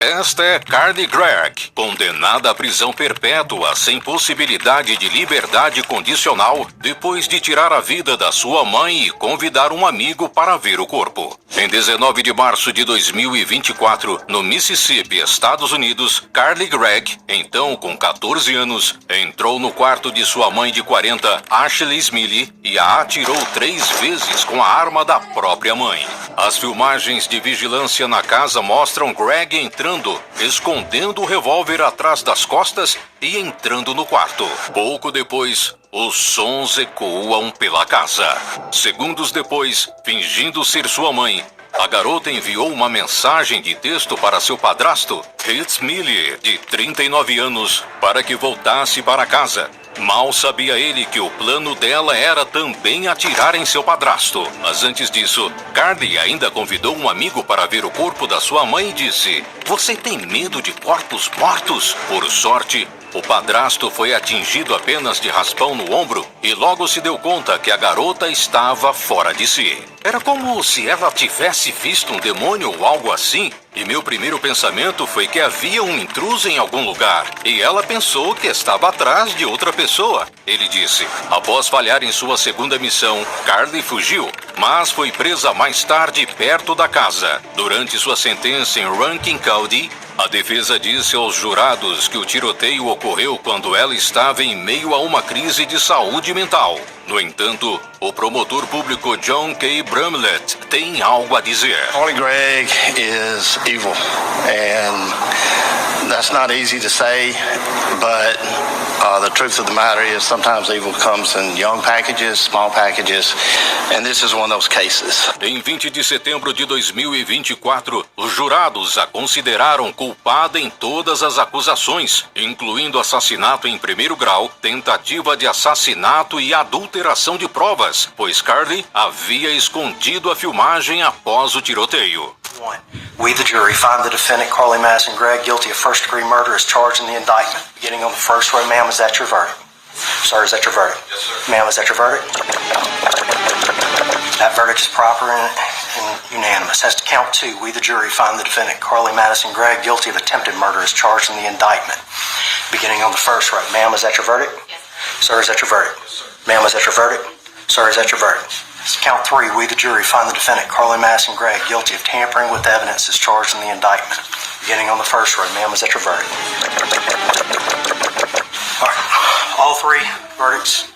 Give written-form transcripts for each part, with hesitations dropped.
Esta é Carly Gregg, condenada à prisão perpétua sem possibilidade de liberdade condicional depois de tirar a vida da sua mãe e convidar um amigo para ver o corpo. Em 19 de março de 2024, no Mississippi, Estados Unidos, Carly Gregg, então com 14 anos, entrou no quarto de sua mãe de 40, Ashley Smiley, e a atirou 3 vezes com a arma da própria mãe. As filmagens de vigilância na casa mostram Gregg entrando, escondendo o revólver atrás das costas e entrando no quarto. Pouco depois, os sons ecoam pela casa. Segundos depois, fingindo ser sua mãe, a garota enviou uma mensagem de texto para seu padrasto, Heath Smiley, de 39 anos, para que voltasse para casa. Mal sabia ele que o plano dela era também atirar em seu padrasto. Mas antes disso, Carly ainda convidou um amigo para ver o corpo da sua mãe e disse: "Você tem medo de corpos mortos?" Por sorte, o padrasto foi atingido apenas de raspão no ombro e logo se deu conta que a garota estava fora de si. Era como se ela tivesse visto um demônio ou algo assim, e meu primeiro pensamento foi que havia um intruso em algum lugar, e ela pensou que estava atrás de outra pessoa. Ele disse. Após falhar em sua segunda missão, Carly fugiu, mas foi presa mais tarde perto da casa. Durante sua sentença em Rankin County, a defesa disse aos jurados que o tiroteio ocorreu quando ela estava em meio a uma crise de saúde mental. No entanto, o promotor público John K. Bramlett tem algo a dizer. Carly Gregg is evil, and that's not easy to say, but the truth of the matter is sometimes evil comes in young packages, small packages, and this is one of those cases. Em 20 de setembro de 2024, os jurados a consideraram culpada em todas as acusações, incluindo assassinato em primeiro grau, tentativa de assassinato e adulteração de provas, pois Carly havia escondido a filmagem após o tiroteio. We, the jury, find the defendant, Carly Madison Gregg, guilty of first-degree murder as charged in the indictment. Beginning on the first row, ma'am, is that your verdict? Sir, is that your verdict? Yes, sir. Ma'am, is that your verdict? That verdict is proper and unanimous. As to count 2, we, the jury, find the defendant, Carly Madison Gregg, guilty of attempted murder as charged in the indictment. Beginning on the first row, ma'am, is that your verdict? Yes. Sir, is that your verdict? Yes, sir. Ma'am, is that your verdict? Sir, is that your verdict? Count 3, we the jury find the defendant, Carly Madison Gregg, guilty of tampering with evidence as charged in the indictment. Beginning on the first row, ma'am, is that your verdict? All right. All 3 verdicts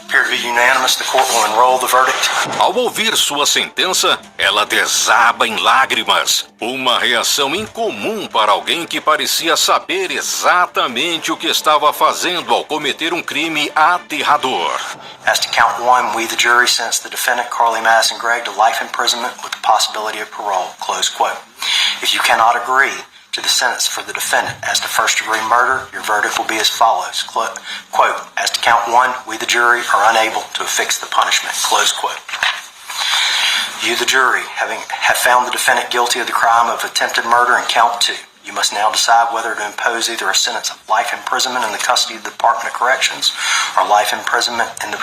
appear to be unanimous. The court will enroll the verdict. Ao ouvir sua sentença, ela desaba em lágrimas. Uma reação incomum para alguém que parecia saber exatamente o que estava fazendo ao cometer um crime aterrador. As to count 1, we the jury sentence the defendant, Carly Madison Gregg, to life imprisonment with the possibility of parole. Close quote. If you cannot agree to the sentence for the defendant as to first-degree murder, your verdict will be as follows. Quote, as to count 1, we the jury are unable to affix the punishment. Close quote. You, the jury, have found the defendant guilty of the crime of attempted murder in count 2. You must now decide whether to impose either a sentence of life imprisonment in the custody of the Department of Corrections or life imprisonment in the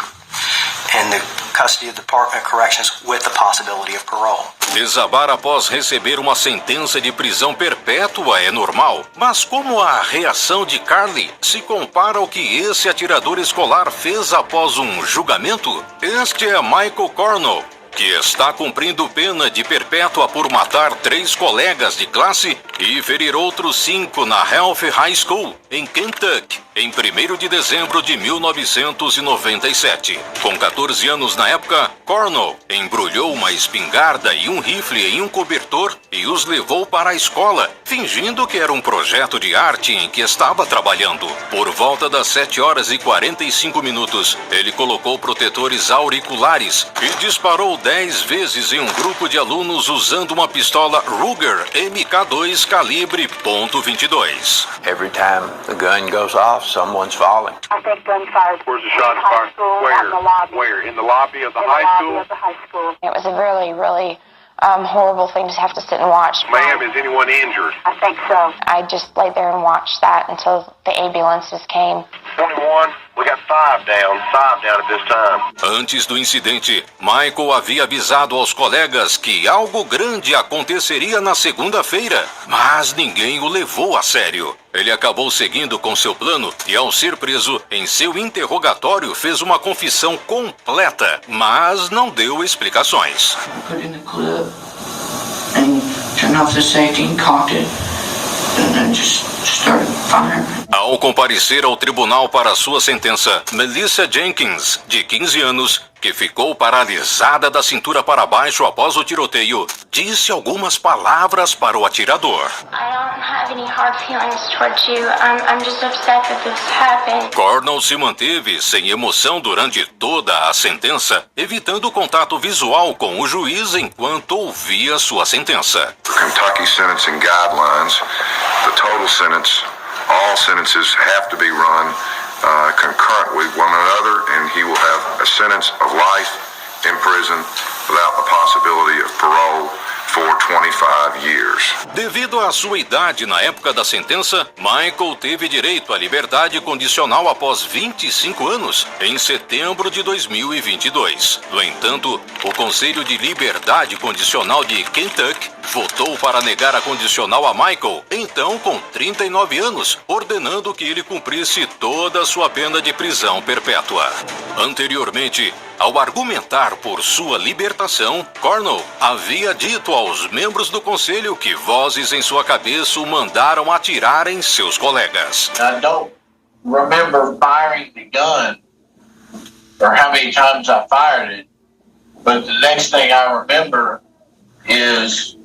custody of the Department of Corrections with the possibility of parole. Desabar após receber uma sentença de prisão perpétua é normal, mas como a reação de Carly se compara ao que esse atirador escolar fez após um julgamento? Este é Michael Cornell, que está cumprindo pena de perpétua por matar 3 colegas de classe e ferir outros 5 na Heath High School, em Kentucky, em 1º de dezembro de 1997. Com 14 anos na época, Cornell embrulhou uma espingarda e um rifle em um cobertor e os levou para a escola, fingindo que era um projeto de arte em que estava trabalhando. Por volta das 7h45, ele colocou protetores auriculares e disparou 10 vezes em um grupo de alunos usando uma pistola Ruger MK2 calibre .22. Every time the gun goes off, someone's falling. I think gunfire. Where's the shots fired? Where? In the lobby of the high school? It was a really horrible thing to have to sit and watch. Ma'am, is anyone injured? I think so. I just laid there and watched that until the ambulances came. 21. We got 5 down at this time. Antes do incidente, Michael havia avisado aos colegas que algo grande aconteceria na segunda-feira, mas ninguém o levou a sério. Ele acabou seguindo com seu plano e, ao ser preso, em seu interrogatório fez uma confissão completa, mas não deu explicações. Put in the clip and turned off the safety and cocked it and then just started firing. Ao comparecer ao tribunal para sua sentença, Melissa Jenkins, de 15 anos, que ficou paralisada da cintura para baixo após o tiroteio, disse algumas palavras para o atirador. I don't have any hard feelings towards you. I'm just upset that this happened. Cornell se manteve sem emoção durante toda a sentença, evitando contato visual com o juiz enquanto ouvia sua sentença. Kentucky sentencing guidelines, the total sentence, all sentences have to be run concurrent with one another, and he will have a sentence of life in prison without the possibility of parole for 25 years. Devido à sua idade na época da sentença, Michael teve direito à liberdade condicional após 25 anos, em setembro de 2022. No entanto, o Conselho de Liberdade Condicional de Kentucky votou para negar a condicional a Michael, então com 39 anos, ordenando que ele cumprisse toda a sua pena de prisão perpétua. Anteriormente, ao argumentar por sua libertação, Cornell havia dito aos membros do conselho que vozes em sua cabeça o mandaram atirar em seus colegas. I don't remember firing the gun or how many times I fired it, but the next thing I remember is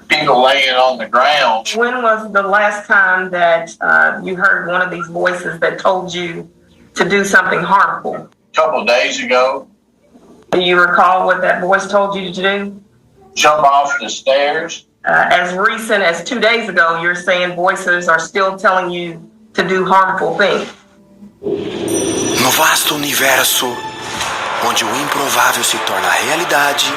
people laying on the ground. When was the last time that you heard one of these voices that told you to do something harmful? A couple of days ago. Do you recall what that voice told you to do? Jump off the stairs. As recent as 2 days ago, you're saying voices are still telling you to do harmful things. No vasto universo, onde o improvável se torna realidade.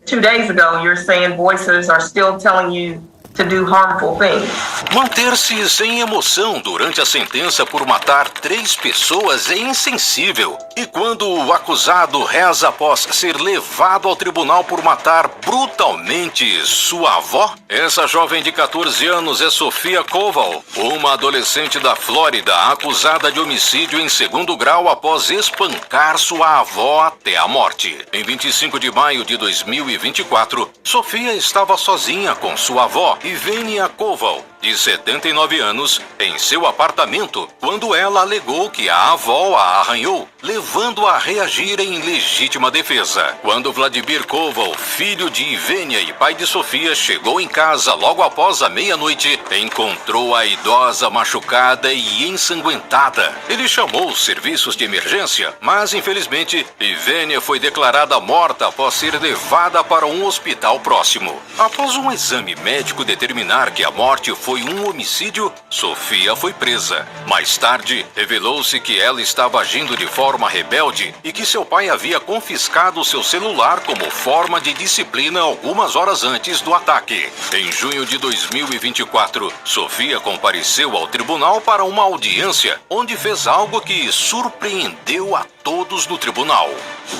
2 days ago, you're saying voices are still telling you to do harmful things. Manter-se sem emoção durante a sentença por matar 3 pessoas é insensível. E quando o acusado reza após ser levado ao tribunal por matar brutalmente sua avó? Essa jovem de 14 anos é Sophia Koval, uma adolescente da Flórida acusada de homicídio em 2º grau após espancar sua avó até a morte. Em 25 de maio de 2024, Sophia estava sozinha com sua avó, Ivenia Koval, de 79 anos, em seu apartamento, quando ela alegou que a avó a arranhou, levando-a a reagir em legítima defesa. Quando Vladimir Koval, filho de Ivenia e pai de Sofia, chegou em casa logo após a meia-noite, encontrou a idosa machucada e ensanguentada. Ele chamou os serviços de emergência, mas infelizmente, Ivenia foi declarada morta após ser levada para um hospital próximo. Após um exame médico determinar que a morte foi um homicídio, Sofia foi presa. Mais tarde, revelou-se que ela estava agindo de forma rebelde e que seu pai havia confiscado seu celular como forma de disciplina algumas horas antes do ataque. Em junho de 2024, Sofia compareceu ao tribunal para uma audiência, onde fez algo que surpreendeu a todos no tribunal.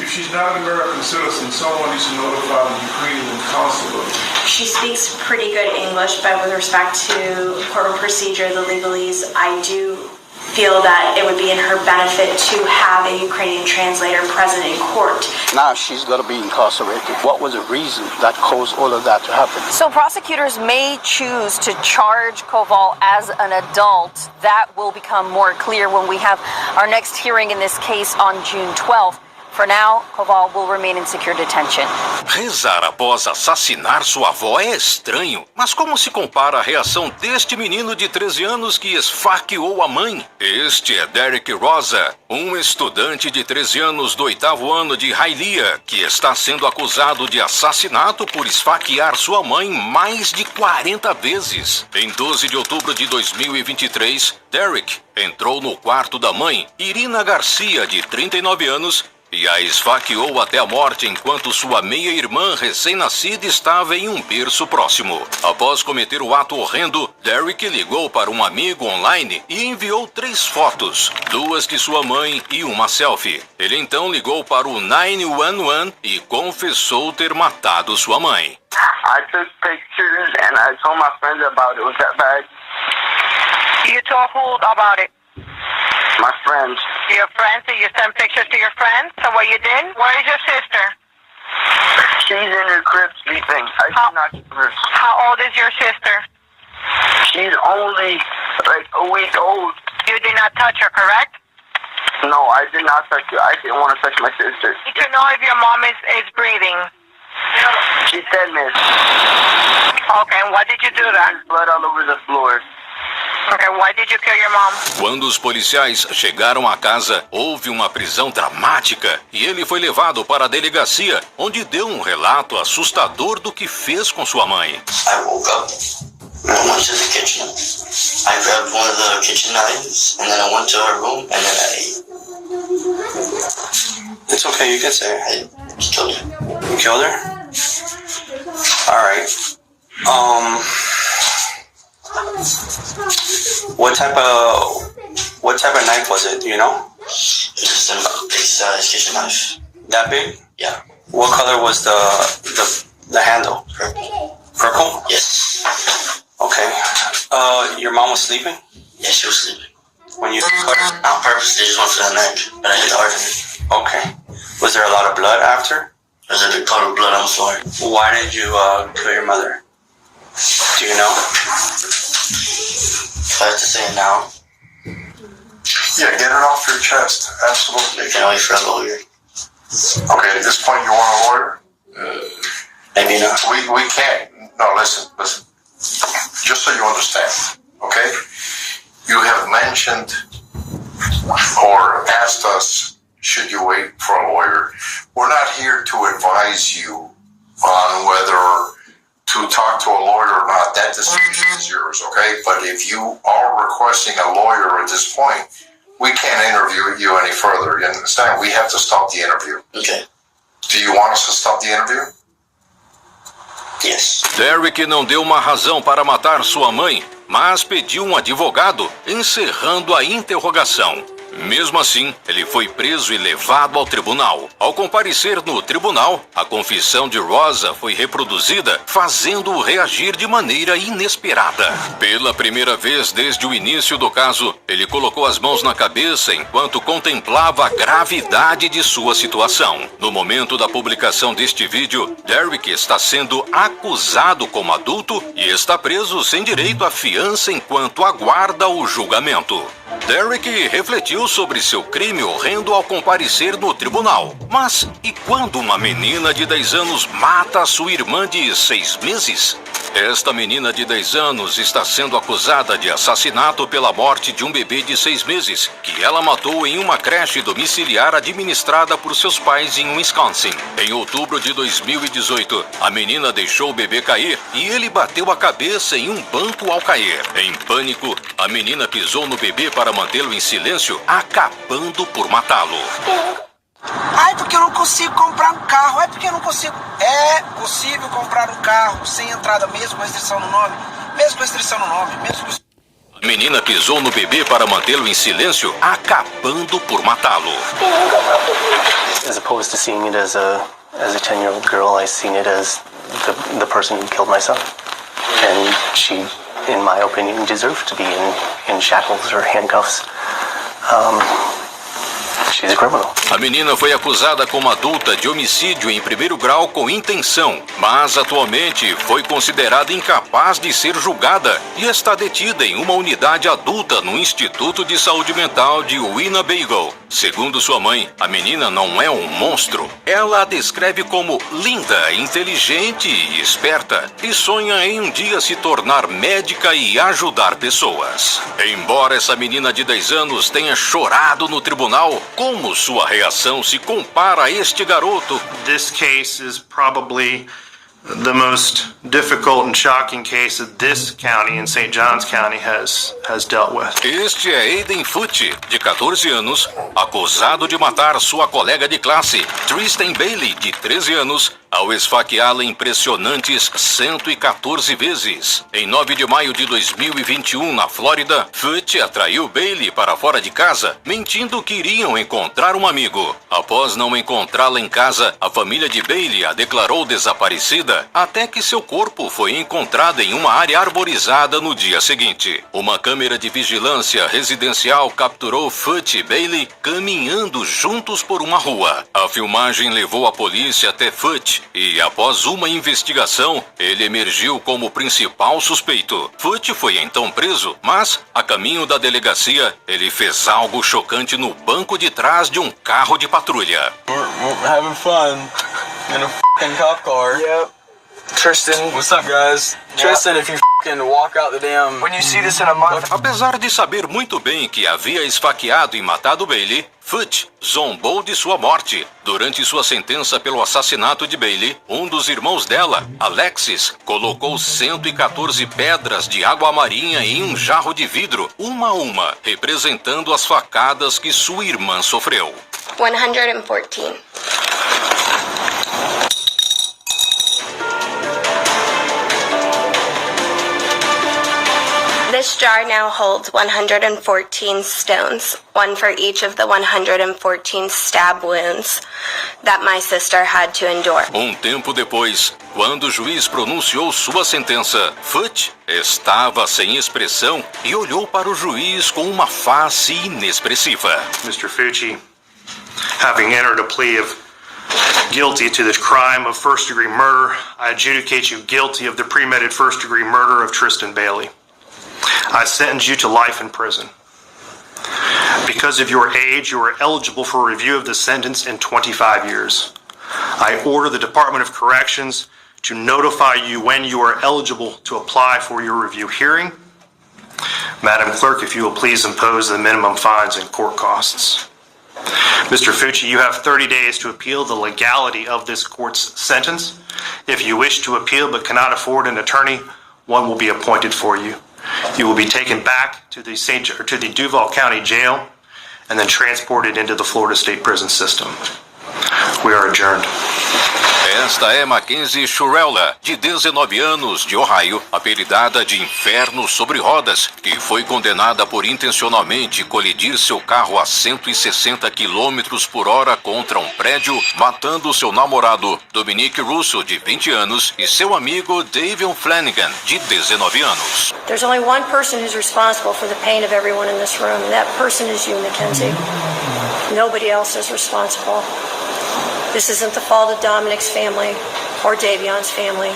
If she's not an American citizen, someone needs to notify the Ukrainian consulate. She speaks pretty good English, but with respect to court procedure, the legalese, I do feel that it would be in her benefit to have a Ukrainian translator present in court. Now she's going to be incarcerated. What was the reason that caused all of that to happen? So prosecutors may choose to charge Koval as an adult. That will become more clear when we have our next hearing in this case on June 12th. For now, Koval will remain in secure detention. Rezar após assassinar sua avó é estranho, mas como se compara a reação deste menino de 13 anos que esfaqueou a mãe? Este é Derek Rosa, um estudante de 13 anos do 8º ano de Hialeah, que está sendo acusado de assassinato por esfaquear sua mãe mais de 40 vezes. Em 12 de outubro de 2023, Derek entrou no quarto da mãe, Irina Garcia, de 39 anos, e a esfaqueou até a morte enquanto sua meia-irmã recém-nascida estava em um berço próximo. Após cometer o ato horrendo, Derrick ligou para um amigo online e enviou 3 fotos, 2 de sua mãe e uma selfie. Ele então ligou para o 911 e confessou ter matado sua mãe. I took pictures and I told my friends about it. Was that bad? You told who about it? My friends. Your friends? So you sent pictures to your friends? So what you did? Where is your sister? She's in her crib sleeping. I did not give her. How old is your sister? She's only like a week old. You did not touch her, correct? No, I did not touch her. I didn't want to touch my sister. Did you know if your mom is breathing? She said, miss. Okay, and why did you do that? There's blood all over the floor. Okay, why did you kill your mom? Quando os policiais chegaram à casa, houve uma prisão dramática e ele foi levado para a delegacia, onde deu um relato assustador do que fez com sua mãe. I woke up and I went to the kitchen. I grabbed one of the kitchen knives and then I went to her room and then I ate. It's okay, you can say it. I killed her. You killed her? Alright. What type of knife was it, do you know? It's just a big size kitchen knife. That big? Yeah. What color was the handle? Purple. Purple? Yes. Okay. Your mom was sleeping? Yeah, she was sleeping. When you cut her? Not purposely, just went for the neck, but I hit hard in it. Okay. Was there a lot of blood after? There's a big puddle of blood on the floor. Why did you kill your mother? Do you know? If I have to say it now. Yeah, get it off your chest. Absolutely. I can't wait for a lawyer. Okay, at this point you want a lawyer? Maybe not. We can't. No, listen. Just so you understand, okay? You have mentioned or asked us, should you wait for a lawyer? We're not here to advise you on whether to talk to a lawyer or not. That decision is yours, okay? But if you are requesting a lawyer at this point, we can't interview you any further. You understand? We have to stop the interview. Okay. Do you want us to stop the interview? Yes. Derrick não deu uma razão para matar sua mãe, mas pediu um advogado, encerrando a interrogação. Mesmo assim, ele foi preso e levado ao tribunal. Ao comparecer no tribunal, a confissão de Rosa foi reproduzida, fazendo-o reagir de maneira inesperada. Pela primeira vez desde o início do caso, ele colocou as mãos na cabeça enquanto contemplava a gravidade de sua situação. No momento da publicação deste vídeo, Derrick está sendo acusado como adulto e está preso sem direito à fiança enquanto aguarda o julgamento. Derrick refletiu sobre seu crime horrendo ao comparecer no tribunal. Mas e quando uma menina de 10 anos mata a sua irmã de 6 meses? Esta menina de 10 anos está sendo acusada de assassinato pela morte de um bebê de 6 meses, que ela matou em uma creche domiciliar administrada por seus pais em Wisconsin. Em outubro de 2018, a menina deixou o bebê cair e ele bateu a cabeça em um banco ao cair. Em pânico, a menina pisou no bebê para mantê-lo em silêncio, acabando por matá-lo. Ai, porque eu não consigo comprar um carro. Ai, porque eu não consigo. É possível comprar um carro sem entrada, mesmo com restrição no nome. Mesmo com restrição no nome. Mesmo com... A menina pisou no bebê para mantê-lo em silêncio, acabando por matá-lo. As opposed to seeing it as a 10-year-old girl, I seen it as the person who killed my son. And she, in my opinion, deserved to be in shackles or handcuffs. She's a criminal. A menina foi acusada como adulta de homicídio em primeiro grau com intenção, mas atualmente foi considerada incapaz de ser julgada e está detida em uma unidade adulta no Instituto de Saúde Mental de Winnebago. Segundo sua mãe, a menina não é um monstro. Ela a descreve como linda, inteligente e esperta e sonha em um dia se tornar médica e ajudar pessoas. Embora essa menina de 10 anos tenha chorado no tribunal, como sua reação se compara a este garoto? This case is probably the most difficult and shocking case that this county in St. Johns County has dealt with. Este é Aiden Foote, de 14 anos, acusado de matar sua colega de classe, Tristan Bailey, de 13 anos, ao esfaqueá-la impressionantes 114 vezes. Em 9 de maio de 2021, na Flórida, Foote atraiu Bailey para fora de casa, mentindo que iriam encontrar um amigo. Após não encontrá-la em casa, a família de Bailey a declarou desaparecida, até que seu corpo foi encontrado em uma área arborizada no dia seguinte. Uma câmera de vigilância residencial capturou Foote e Bailey caminhando juntos por uma rua. A filmagem levou a polícia até Foote e, após uma investigação, ele emergiu como principal suspeito. Foote foi então preso, mas, a caminho da delegacia, ele fez algo chocante no banco de trás de um carro de patrulha. We're having fun in a f***ing cop car. Yep. Tristan, what's up, guys? Tristan, if you f***ing walk out the damn... When you see this in a month... Apesar de saber muito bem que havia esfaqueado e matado Bailey, Foote zombou de sua morte. Durante sua sentença pelo assassinato de Bailey, um dos irmãos dela, Alexis, colocou 114 pedras de água marinha em um jarro de vidro, uma a uma, representando as facadas que sua irmã sofreu. 114. This jar now holds 114 stones, one for each of the 114 stab wounds that my sister had to endure. Tempo depois, quando o juiz pronunciou sua sentença, Foote estava sem expressão e olhou para o juiz com uma face inexpressiva. Mr. Foote, having entered a plea of guilty to this crime of first-degree murder, I adjudicate you guilty of the premeditated first-degree murder of Tristan Bailey. I sentence you to life in prison. Because of your age, you are eligible for review of the sentence in 25 years. I order the Department of Corrections to notify you when you are eligible to apply for your review hearing. Madam Clerk, if you will please impose the minimum fines and court costs. Mr. Foote, you have 30 days to appeal the legality of this court's sentence. If you wish to appeal but cannot afford an attorney, one will be appointed for you. You will be taken back to the Duval County Jail and then transported into the Florida State Prison System. We are adjourned. Esta é Mackenzie Shurella, de 19 anos, de Ohio, apelidada de Inferno sobre Rodas, que foi condenada por intencionalmente colidir seu carro a 160 km por hora contra um prédio, matando seu namorado, Dominic Russo, de 20 anos, e seu amigo Davion Flanagan, de 19 anos. There's only one person who's responsible for the pain of everyone in this room, and that person is you, Mackenzie. Nobody else is responsible. This isn't the fault of Dominic's family, or Davion's family,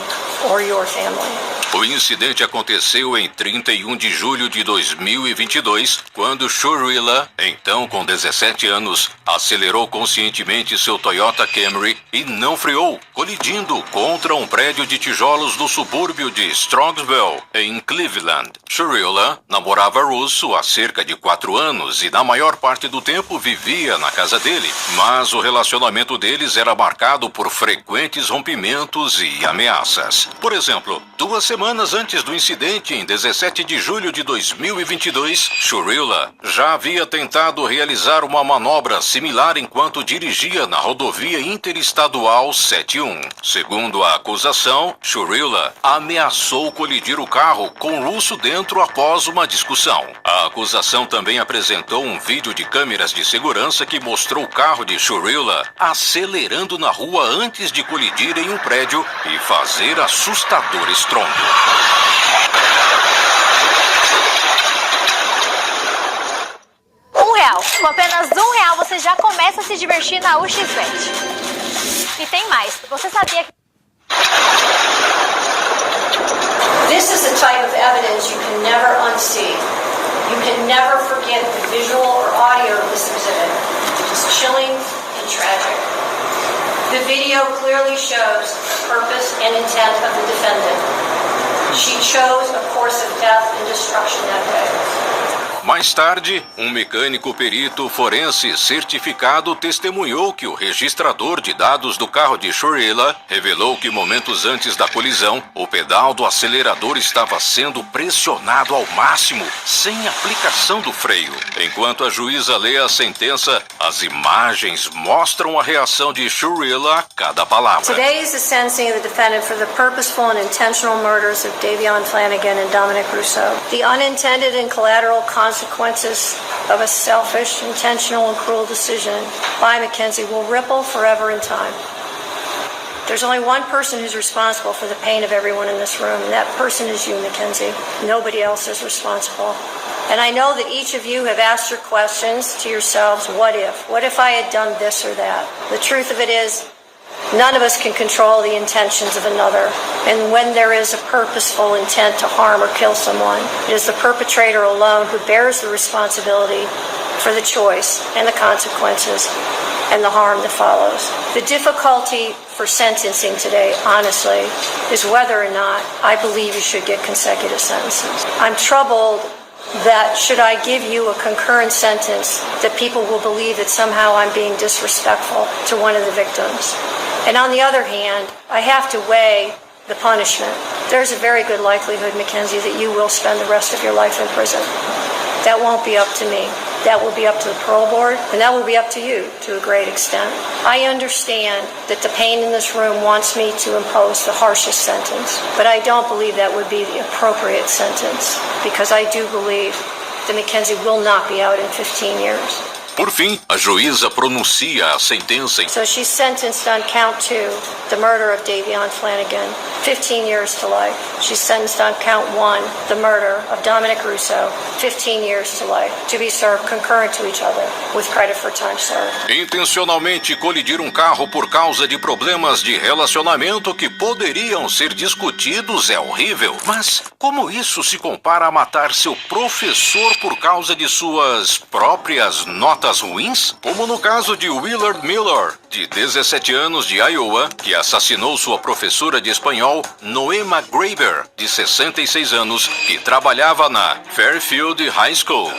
or your family. O incidente aconteceu em 31 de julho de 2022, quando Shurella, então com 17 anos, acelerou conscientemente seu Toyota Camry e não freou, colidindo contra um prédio de tijolos no subúrbio de Strongsville, em Cleveland. Shurella namorava Russo há cerca de 4 anos e na maior parte do tempo vivia na casa dele, mas o relacionamento deles era marcado por frequentes rompimentos e ameaças. Por exemplo, 2 semanas antes do incidente, em 17 de julho de 2022, Shurella já havia tentado realizar uma manobra similar enquanto dirigia na rodovia interestadual 71. Segundo a acusação, Shurella ameaçou colidir o carro com Russo dentro após uma discussão. A acusação também apresentou um vídeo de câmeras de segurança que mostrou o carro de Shurella acelerando na rua antes de colidir em um prédio e fazer assustador estrondo. Com apenas R$1 você já começa a se divertir na UXBet. E tem mais, você sabia que... This is the type of evidence you can never unsee. You can never forget the visual or audio of this exhibit. It's chilling and tragic. The video clearly shows the purpose and intent of the defendant. She chose a course of death and destruction that day. Mais tarde, um mecânico perito forense certificado testemunhou que o registrador de dados do carro de Shurila revelou que momentos antes da colisão, o pedal do acelerador estava sendo pressionado ao máximo, sem aplicação do freio. Enquanto a juíza lê a sentença, as imagens mostram a reação de Shurila a cada palavra. Today is the sentencing of the defendant for the purposeful and intentional murders of Davion Flanagan and Dominic Rousseau. The unintended and collateral consequences of a selfish, intentional, and cruel decision by Mackenzie will ripple forever in time. There's only one person who's responsible for the pain of everyone in this room, and that person is you, Mackenzie. Nobody else is responsible. And I know that each of you have asked your questions to yourselves, what if? What if I had done this or that? The truth of it is, none of us can control the intentions of another. And when there is a purposeful intent to harm or kill someone, it is the perpetrator alone who bears the responsibility for the choice and the consequences and the harm that follows. The difficulty for sentencing today, honestly, is whether or not I believe you should get consecutive sentences. I'm troubled that should I give you a concurrent sentence, that people will believe that somehow I'm being disrespectful to one of the victims. And on the other hand, I have to weigh the punishment. There's a very good likelihood, Mackenzie, that you will spend the rest of your life in prison. That won't be up to me. That will be up to the parole board, and that will be up to you to a great extent. I understand that the pain in this room wants me to impose the harshest sentence, but I don't believe that would be the appropriate sentence, because I do believe that Mackenzie will not be out in 15 years. Por fim, a juíza pronuncia a sentença. So she's sentenced on count 2, the murder of Davion Flanagan, 15 years to life. She's sentenced on count 1, the murder of Dominic Rousseau, 15 years to life, to be served concurrent to each other, with credit for time served. Intencionalmente colidir um carro por causa de problemas de relacionamento que poderiam ser discutidos é horrível. Mas como isso se compara a matar seu professor por causa de suas próprias notas ruins? Como no caso de Willard Miller, de 17 anos, de Iowa, que assassinou sua professora de espanhol, Noema Graber, de 66 anos, que trabalhava na Fairfield High School.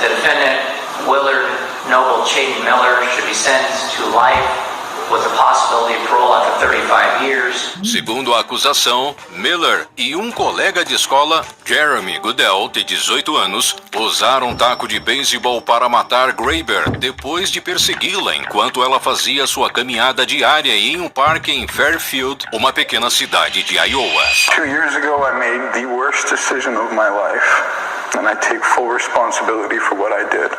The defendant, Willard Noble Chayton Miller, should be sentenced to life with the possibility of parole after 35 years. Segundo a acusação, Miller e um colega de escola, Jeremy Goodell, de 18 anos, usaram um taco de beisebol para matar Graber depois de persegui-la enquanto ela fazia sua caminhada diária em um parque em Fairfield, uma pequena cidade de Iowa. 2 years ago I made the worst decision of my life, and I take full responsibility for what I did.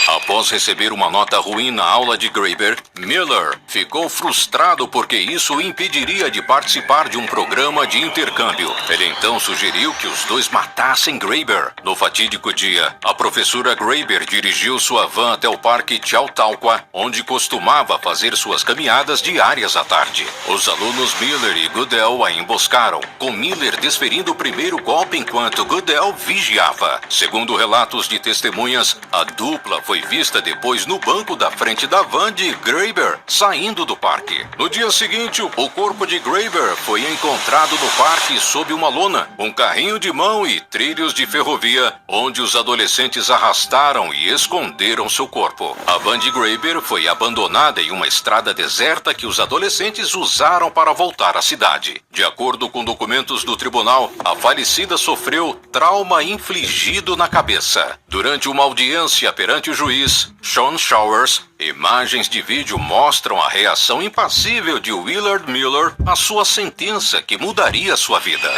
Após receber uma nota ruim na aula de Graber, Miller ficou frustrado porque isso o impediria de participar de um programa de intercâmbio. Ele então sugeriu que os dois matassem Graber. No fatídico dia, a professora Graber dirigiu sua van até o Parque Chautauqua, onde costumava fazer suas caminhadas diárias à tarde. Os alunos Miller e Goodell a emboscaram, com Miller desferindo o primeiro golpe enquanto Goodell vigiava. Segundo relatos de testemunhas, a dupla foi vista depois no banco da frente da van de Graber, saindo do parque. No dia seguinte, o corpo de Graber foi encontrado no parque sob uma lona, um carrinho de mão e trilhos de ferrovia, onde os adolescentes arrastaram e esconderam seu corpo. A van de Graber foi abandonada em uma estrada deserta que os adolescentes usaram para voltar à cidade. De acordo com documentos do tribunal, a falecida sofreu trauma infligido na cabeça. Durante uma audiência perante o juiz, Sean Showers, imagens de vídeo mostram a reação impassível de Willard Miller à sua sentença que mudaria sua vida.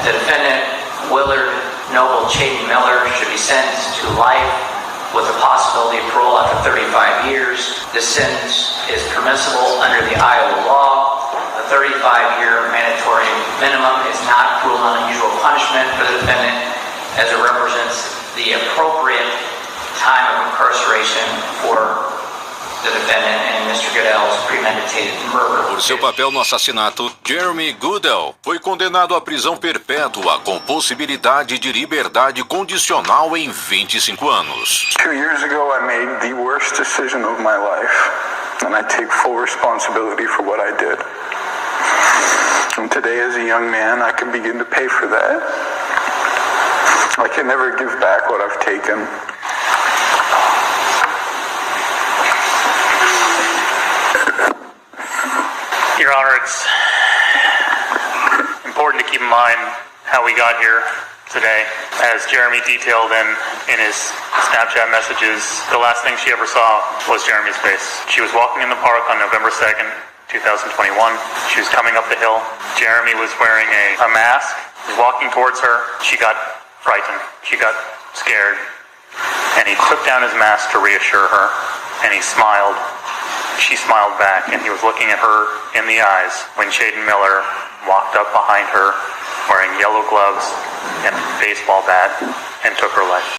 The defendant, Willard Noble Chayton Miller, should be sentenced to life with the possibility of parole after 35 years. This sentence is permissible under the Iowa law. A 35-year mandatory minimum is not cruel and unusual punishment for the defendant, as it represents the appropriate time of incarceration for the defendant and Mr. Goodell's premeditated murder. Por seu papel no assassinato, Jeremy Goodell foi condenado à prisão perpétua com possibilidade de liberdade condicional em 25 anos. 2 years ago I made the worst decision of my life, and I take full responsibility for what I did. And today as a young man I can begin to pay for that. I can never give back what I've taken. Your Honor, it's important to keep in mind how we got here today. As Jeremy detailed in his Snapchat messages, the last thing she ever saw was Jeremy's face. She was walking in the park on November 2nd, 2021. She was coming up the hill. Jeremy was wearing a mask. He was walking towards her. She got frightened. She got scared. And he took down his mask to reassure her. And he smiled. She smiled back, and he was looking at her in the eyes when Shaden Miller walked up behind her wearing yellow gloves and a baseball bat and took her life.